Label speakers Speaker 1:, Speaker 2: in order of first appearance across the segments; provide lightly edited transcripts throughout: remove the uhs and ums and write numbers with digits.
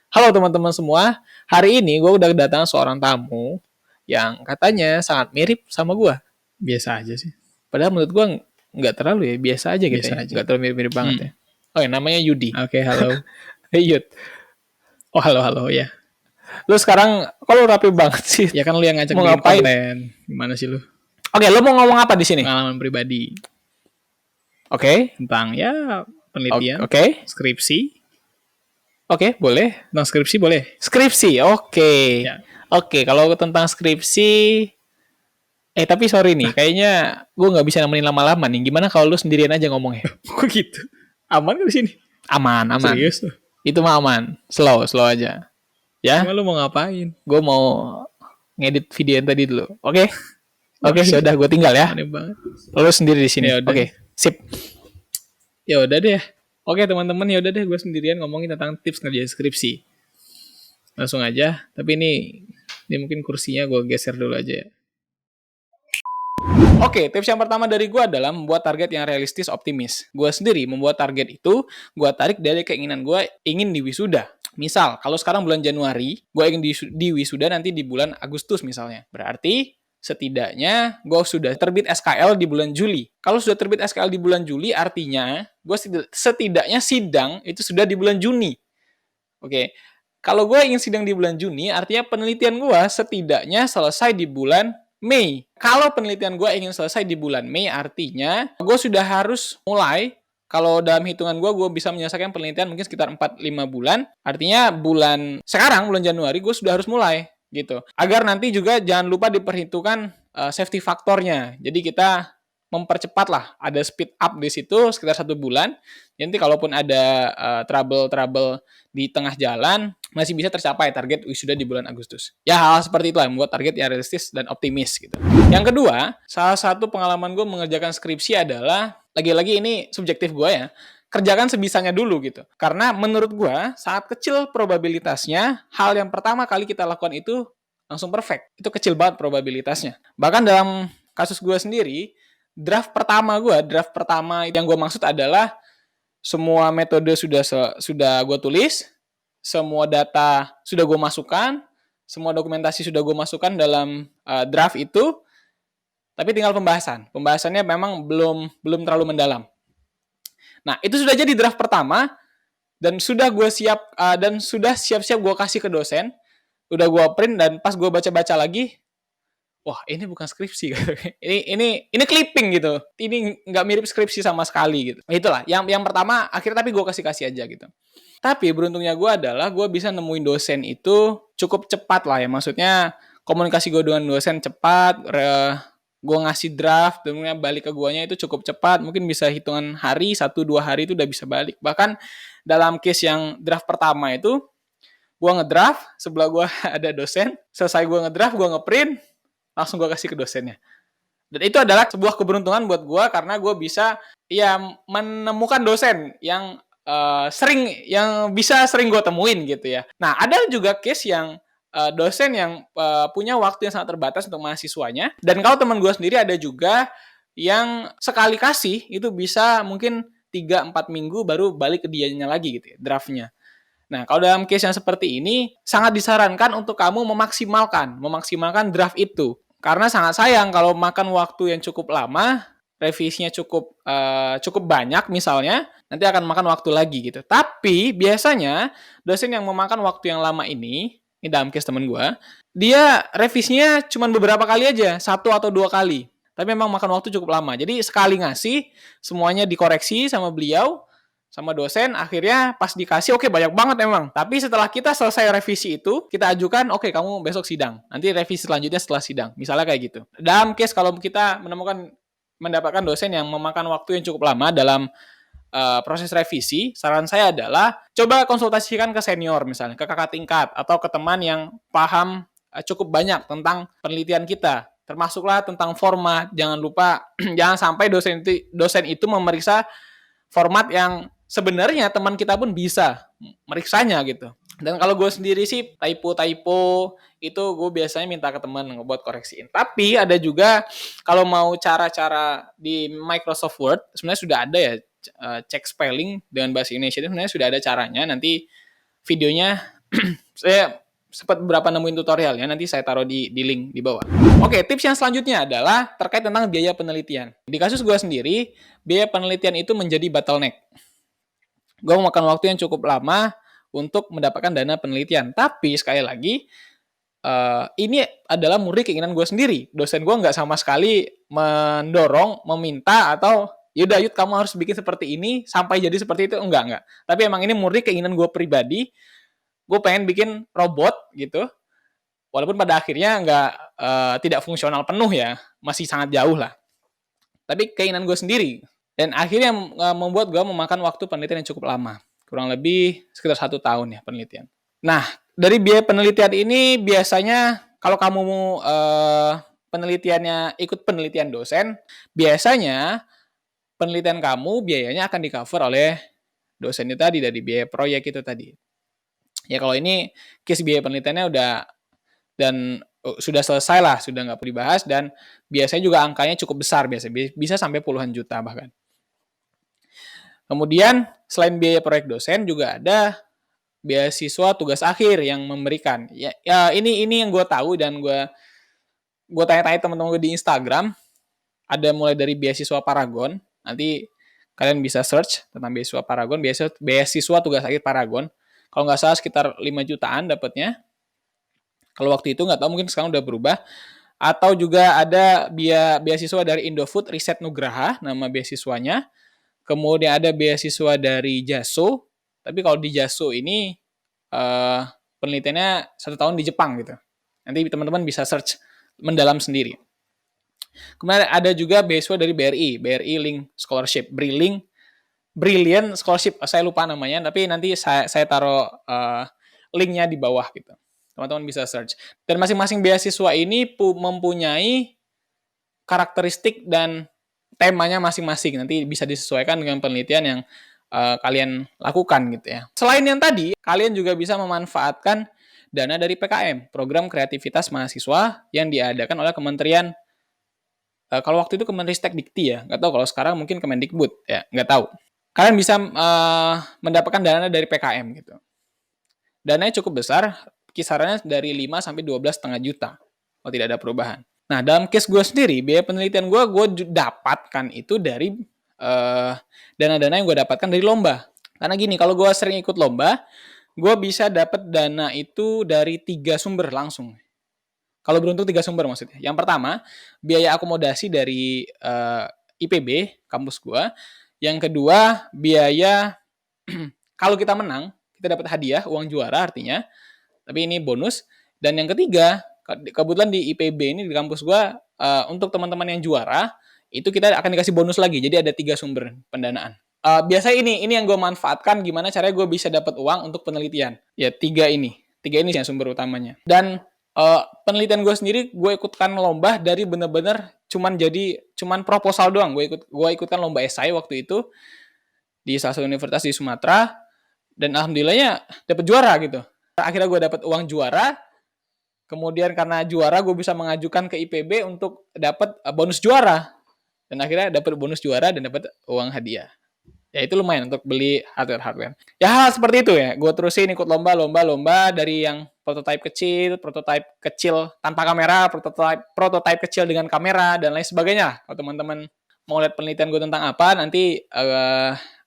Speaker 1: Halo teman-teman semua, hari ini gue udah kedatangan seorang tamu yang katanya sangat mirip sama gue.
Speaker 2: Biasa aja sih.
Speaker 1: Padahal menurut gue nggak terlalu ya, biasa aja gitu
Speaker 2: Biasa
Speaker 1: ya,
Speaker 2: aja.
Speaker 1: nggak terlalu mirip-mirip banget ya. Oke, namanya Yudi.
Speaker 2: Oke, halo.
Speaker 1: Hey Yud,
Speaker 2: Oh, halo ya.
Speaker 1: lu sekarang kok lu rapi banget sih?
Speaker 2: Ya kan lu yang ngajak
Speaker 1: Mau
Speaker 2: bikin
Speaker 1: ngapain?
Speaker 2: konten. Gimana sih lu?
Speaker 1: Oke, lu mau ngomong apa di sini?
Speaker 2: Pengalaman pribadi
Speaker 1: Oke,
Speaker 2: tentang ya penelitian,
Speaker 1: oke,
Speaker 2: skripsi.
Speaker 1: oke, boleh.
Speaker 2: Tentang skripsi boleh?
Speaker 1: Skripsi, oke.
Speaker 2: Ya.
Speaker 1: Oke, kalau tentang skripsi, tapi sorry nih, kayaknya gue nggak bisa nemenin lama-lama nih. Gimana kalau lu sendirian aja ngomongnya?
Speaker 2: Kok gitu? Aman gak di sini?
Speaker 1: Aman, aman.
Speaker 2: Serius tuh?
Speaker 1: Itu mah aman. Slow, slow aja. Ya,
Speaker 2: Emang lu mau ngapain?
Speaker 1: gue mau ngedit video yang tadi dulu. Oke? Oke,
Speaker 2: Aneh,
Speaker 1: yaudah gue tinggal ya.
Speaker 2: aneh banget.
Speaker 1: Lo sendiri di sini.
Speaker 2: Ya udah.
Speaker 1: Oke, sip.
Speaker 2: Ya udah deh. Oke teman-teman, ya udah deh gue sendirian ngomongin tentang tips ngerjain skripsi. Langsung aja. Tapi ini mungkin kursinya gue geser dulu aja ya.
Speaker 1: Oke, tips yang pertama dari gue adalah membuat target yang realistis optimis. Gue sendiri membuat target itu, gue tarik dari keinginan gue ingin di wisuda. Misal, kalau sekarang bulan Januari, gue ingin di wisuda nanti di bulan Agustus misalnya. Berarti setidaknya gue sudah terbit SKL di bulan Juli. Kalau sudah terbit SKL di bulan Juli, artinya gue setidaknya sidang itu sudah di bulan Juni. Oke, kalau gue ingin sidang di bulan Juni, artinya penelitian gue setidaknya selesai di bulan Mei. Kalau penelitian gue ingin selesai di bulan Mei, artinya gue sudah harus mulai. Kalau dalam hitungan gue bisa menyelesaikan penelitian mungkin sekitar 4-5 bulan. Artinya sekarang, bulan Januari, gue sudah harus mulai. Gitu. Agar nanti juga jangan lupa diperhitungkan safety faktornya. Jadi kita mempercepat lah. Ada speed up di situ sekitar 1 bulan. Nanti kalaupun ada trouble-trouble di tengah jalan, masih bisa tercapai target wisuda di bulan Agustus. Ya hal seperti itulah, membuat target yang realistis dan optimis gitu. Yang kedua, salah satu pengalaman gue mengerjakan skripsi adalah, lagi-lagi ini subjektif gue ya, kerjakan sebisanya dulu gitu. Karena menurut gue, saat kecil probabilitasnya, hal yang pertama kali kita lakukan itu langsung perfect. Itu kecil banget probabilitasnya. Bahkan dalam kasus gue sendiri, draft pertama yang gue maksud adalah semua metode sudah gue tulis, semua data sudah gue masukkan, semua dokumentasi sudah gue masukkan dalam draft itu, tapi tinggal pembahasan. Pembahasannya memang belum terlalu mendalam. Nah, itu sudah jadi draft pertama dan sudah siap-siap gue kasih ke dosen, udah gue print dan pas gue baca-baca lagi, wah ini bukan skripsi ini clipping gitu, ini nggak mirip skripsi sama sekali gitu. Itulah yang pertama, akhirnya tapi gue kasih aja gitu. Tapi beruntungnya gue adalah gue bisa nemuin dosen itu cukup cepat lah ya, maksudnya komunikasi gue dengan dosen cepat, gue ngasih draft dan balik ke guanya itu cukup cepat, mungkin bisa hitungan hari, 1-2 hari itu udah bisa balik. Bahkan dalam case yang draft pertama itu gue ngedraft, sebelah gue ada dosen, selesai gue ngedraft, gue ngeprint, langsung gue kasih ke dosennya. Dan itu adalah sebuah keberuntungan buat gue karena gue bisa ya menemukan dosen yang sering gue temuin gitu ya. Nah, ada juga case yang dosen yang punya waktu yang sangat terbatas untuk mahasiswanya. Dan kalau teman gue sendiri ada juga yang sekali kasih itu bisa mungkin 3-4 minggu baru balik ke dianya lagi gitu ya, draftnya. Nah, kalau dalam case yang seperti ini, sangat disarankan untuk kamu memaksimalkan draft itu. Karena sangat sayang kalau makan waktu yang cukup lama, revisinya cukup banyak misalnya, nanti akan makan waktu lagi gitu. Tapi biasanya dosen yang memakan waktu yang lama ini dalam case temen gue, dia revisinya cuma beberapa kali aja, 1 atau 2 kali. Tapi memang makan waktu cukup lama. Jadi sekali ngasih, semuanya dikoreksi sama beliau, sama dosen, akhirnya pas dikasih oke, banyak banget emang. Tapi setelah kita selesai revisi itu, kita ajukan oke, kamu besok sidang. Nanti revisi selanjutnya setelah sidang. Misalnya kayak gitu. Dalam case kalau kita mendapatkan dosen yang memakan waktu yang cukup lama dalam proses revisi, saran saya adalah coba konsultasikan ke senior misalnya, ke kakak tingkat atau ke teman yang paham cukup banyak tentang penelitian kita. Termasuklah tentang format. Jangan lupa jangan sampai dosen itu memeriksa format yang sebenarnya teman kita pun bisa meriksanya gitu. Dan kalau gue sendiri sih typo itu gue biasanya minta ke teman ngebuat koreksiin. Tapi ada juga kalau mau cara-cara di Microsoft Word sebenarnya sudah ada ya, cek spelling dengan bahasa Indonesia itu sebenarnya sudah ada caranya. Nanti videonya Saya sempat beberapa nemuin tutorial ya, nanti saya taruh di link di bawah. Oke, tips yang selanjutnya adalah terkait tentang biaya penelitian. Di kasus gue sendiri, biaya penelitian itu menjadi bottleneck. Gue memakan waktu yang cukup lama untuk mendapatkan dana penelitian. Tapi sekali lagi, ini adalah murni keinginan gue sendiri. Dosen gue nggak sama sekali mendorong, meminta, atau yaudah yud kamu harus bikin seperti ini sampai jadi seperti itu. Enggak. Tapi emang ini murni keinginan gue pribadi. Gue pengen bikin robot gitu. Walaupun pada akhirnya tidak fungsional penuh ya. Masih sangat jauh lah. Tapi keinginan gue sendiri. Dan akhirnya membuat gue memakan waktu penelitian yang cukup lama. Kurang lebih sekitar 1 tahun ya penelitian. Nah, dari biaya penelitian ini biasanya kalau kamu ikut penelitian dosen, biasanya penelitian kamu biayanya akan di-cover oleh dosen itu tadi dari biaya proyek itu tadi. Ya kalau ini case biaya penelitiannya sudah selesai lah, sudah nggak perlu dibahas, dan biasanya juga angkanya cukup besar, bisa sampai puluhan juta bahkan. Kemudian selain biaya proyek dosen juga ada beasiswa tugas akhir yang memberikan. Ya ini yang gue tahu dan gue tanya-tanya teman-teman gue di Instagram. Ada mulai dari beasiswa Paragon. Nanti kalian bisa search tentang beasiswa Paragon, beasiswa tugas akhir Paragon. Kalau nggak salah sekitar 5 jutaan dapatnya. Kalau waktu itu nggak tahu, mungkin sekarang udah berubah. Atau juga ada beasiswa dari Indofood Riset Nugraha, nama beasiswanya. Kemudian ada beasiswa dari JASO, tapi kalau di JASO ini penelitiannya 1 tahun di Jepang gitu. Nanti teman-teman bisa search mendalam sendiri. Kemudian ada juga beasiswa dari BRI Link Scholarship, Brilliant Scholarship, saya lupa namanya, tapi nanti saya taruh linknya di bawah gitu. Teman-teman bisa search. Dan masing-masing beasiswa ini mempunyai karakteristik dan temanya masing-masing. Nanti bisa disesuaikan dengan penelitian yang kalian lakukan gitu ya. Selain yang tadi, kalian juga bisa memanfaatkan dana dari PKM, Program Kreativitas Mahasiswa yang diadakan oleh Kementerian, kalau waktu itu Kemenristek Dikti ya, nggak tahu kalau sekarang mungkin Kemendikbud ya, nggak tahu. Kalian bisa mendapatkan dana dari PKM gitu. Dananya cukup besar, kisarannya dari 5 sampai 12,5 juta kalau tidak ada perubahan. Nah, dalam case gue sendiri, biaya penelitian gue dapatkan itu dari dana-dana yang gue dapatkan dari lomba. Karena gini, kalau gue sering ikut lomba, gue bisa dapat dana itu dari 3 sumber langsung. Kalau beruntung 3 sumber maksudnya. Yang pertama, biaya akomodasi dari IPB, kampus gue. Yang kedua, biaya kalau kita menang, kita dapat hadiah, uang juara artinya. Tapi ini bonus. Dan yang ketiga, kebetulan di IPB ini di kampus gue, untuk teman-teman yang juara, itu kita akan dikasih bonus lagi. Jadi ada 3 sumber pendanaan. Biasanya ini yang gue manfaatkan gimana caranya gue bisa dapat uang untuk penelitian. Ya 3 ini yang sumber utamanya. Dan penelitian gue sendiri, gue ikutkan lomba dari bener-bener cuman proposal doang. Gue ikutkan lomba esai waktu itu di salah satu universitas di Sumatera, dan alhamdulillahnya dapat juara gitu. Akhirnya gue dapat uang juara. Kemudian karena juara gue bisa mengajukan ke IPB untuk dapat bonus juara. Dan akhirnya dapat bonus juara dan dapat uang hadiah. Ya itu lumayan untuk beli hardware. Ya hal seperti itu ya. Gue terusin ikut lomba dari yang prototipe kecil tanpa kamera, prototipe kecil dengan kamera, dan lain sebagainya. Kalau teman-teman mau lihat penelitian gue tentang apa, nanti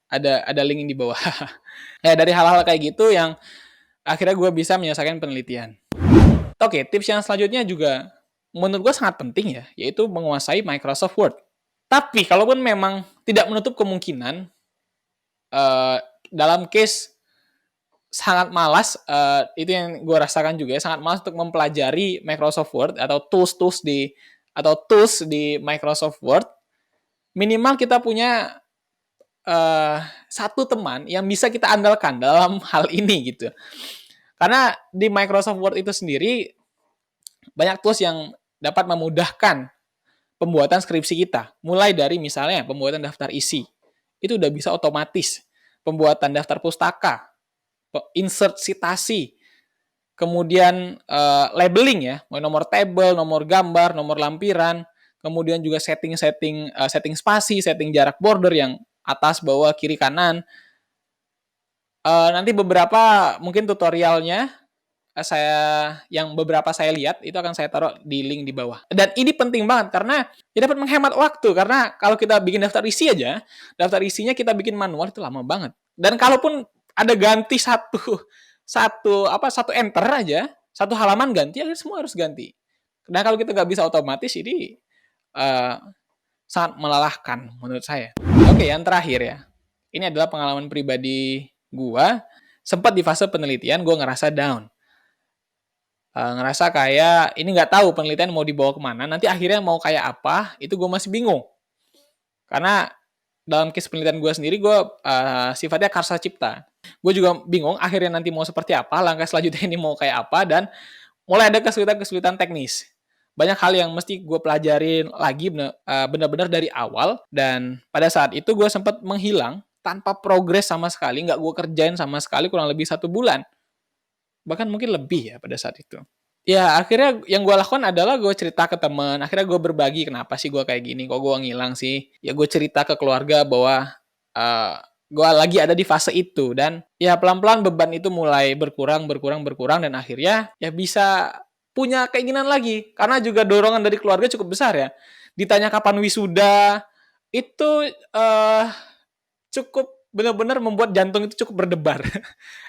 Speaker 1: ada link di bawah. Ya dari hal-hal kayak gitu yang akhirnya gue bisa menyelesaikan penelitian. Oke, tips yang selanjutnya juga menurut gue sangat penting ya, yaitu menguasai Microsoft Word. Tapi kalaupun memang tidak menutup kemungkinan, dalam case sangat malas, itu yang gue rasakan juga, sangat malas untuk mempelajari Microsoft Word atau tools di Microsoft Word, minimal kita punya satu teman yang bisa kita andalkan dalam hal ini gitu. Karena di Microsoft Word itu sendiri banyak tools yang dapat memudahkan pembuatan skripsi kita. Mulai dari misalnya pembuatan daftar isi. Itu udah bisa otomatis. Pembuatan daftar pustaka. Insert citasi. Kemudian labeling ya. Nomor tabel, nomor gambar, nomor lampiran. Kemudian juga setting spasi, setting jarak border yang atas, bawah, kiri, kanan. Nanti beberapa mungkin tutorialnya beberapa saya lihat itu akan saya taruh di link di bawah. Dan ini penting banget karena ya dapat menghemat waktu karena kalau kita bikin daftar isi aja, daftar isinya kita bikin manual itu lama banget. Dan kalaupun ada ganti satu enter aja, satu halaman ganti, ya semua harus ganti. Dan kalau kita nggak bisa otomatis ini uh, sangat melelahkan menurut saya. Oke, yang terakhir ya. Ini adalah pengalaman pribadi gua. Sempat di fase penelitian gua ngerasa down. Ngerasa kayak ini nggak tahu penelitian mau dibawa kemana, nanti akhirnya mau kayak apa, itu gue masih bingung. Karena dalam case penelitian gue sendiri, gue sifatnya karsa cipta. Gue juga bingung akhirnya nanti mau seperti apa, langkah selanjutnya ini mau kayak apa, dan mulai ada kesulitan-kesulitan teknis. Banyak hal yang mesti gue pelajarin lagi benar-benar dari awal, dan pada saat itu gue sempat menghilang tanpa progres sama sekali, nggak gue kerjain sama sekali kurang lebih 1 bulan. Bahkan mungkin lebih ya pada saat itu. Ya akhirnya yang gue lakukan adalah gue cerita ke teman. Akhirnya gue berbagi kenapa sih gue kayak gini, kok gue ngilang sih. Ya gue cerita ke keluarga bahwa uh, gue lagi ada di fase itu. Dan ya pelan-pelan beban itu mulai berkurang. Dan akhirnya ya bisa punya keinginan lagi. Karena juga dorongan dari keluarga cukup besar ya. Ditanya kapan wisuda, itu cukup benar-benar membuat jantung itu cukup berdebar.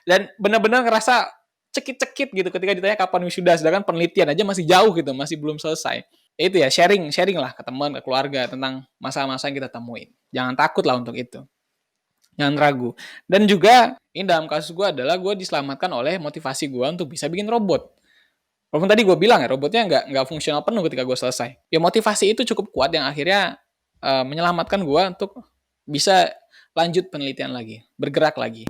Speaker 1: Dan benar-benar ngerasa cekit-cekit gitu ketika ditanya kapan wisuda, sedangkan penelitian aja masih jauh gitu, masih belum selesai. Itu ya sharing lah ke teman, ke keluarga tentang masa-masa yang kita temuin. Jangan takut lah untuk itu. Jangan ragu. Dan juga ini dalam kasus gue adalah gue diselamatkan oleh motivasi gue untuk bisa bikin robot. Walaupun tadi gue bilang ya robotnya nggak fungsional penuh ketika gue selesai. Ya motivasi itu cukup kuat yang akhirnya menyelamatkan gue untuk bisa lanjut penelitian lagi, bergerak lagi.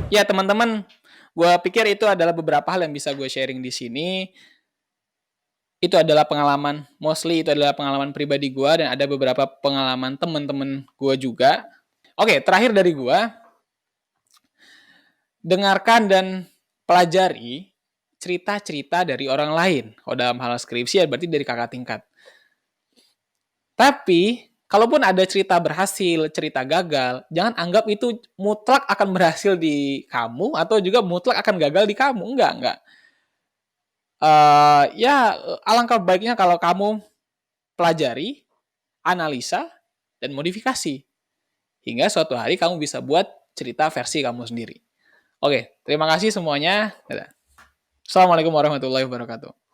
Speaker 1: Ya teman-teman, gue pikir itu adalah beberapa hal yang bisa gue sharing di sini. Itu adalah mostly itu adalah pengalaman pribadi gue dan ada beberapa pengalaman teman-teman gue juga. Oke, terakhir dari gue, dengarkan dan pelajari cerita-cerita dari orang lain. Kalau dalam hal skripsi ya berarti dari kakak tingkat. Tapi kalaupun ada cerita berhasil, cerita gagal, jangan anggap itu mutlak akan berhasil di kamu atau juga mutlak akan gagal di kamu. Enggak. Ya alangkah baiknya kalau kamu pelajari, analisa, dan modifikasi. Hingga suatu hari kamu bisa buat cerita versi kamu sendiri. Oke, terima kasih semuanya. Dadah. Assalamualaikum warahmatullahi wabarakatuh.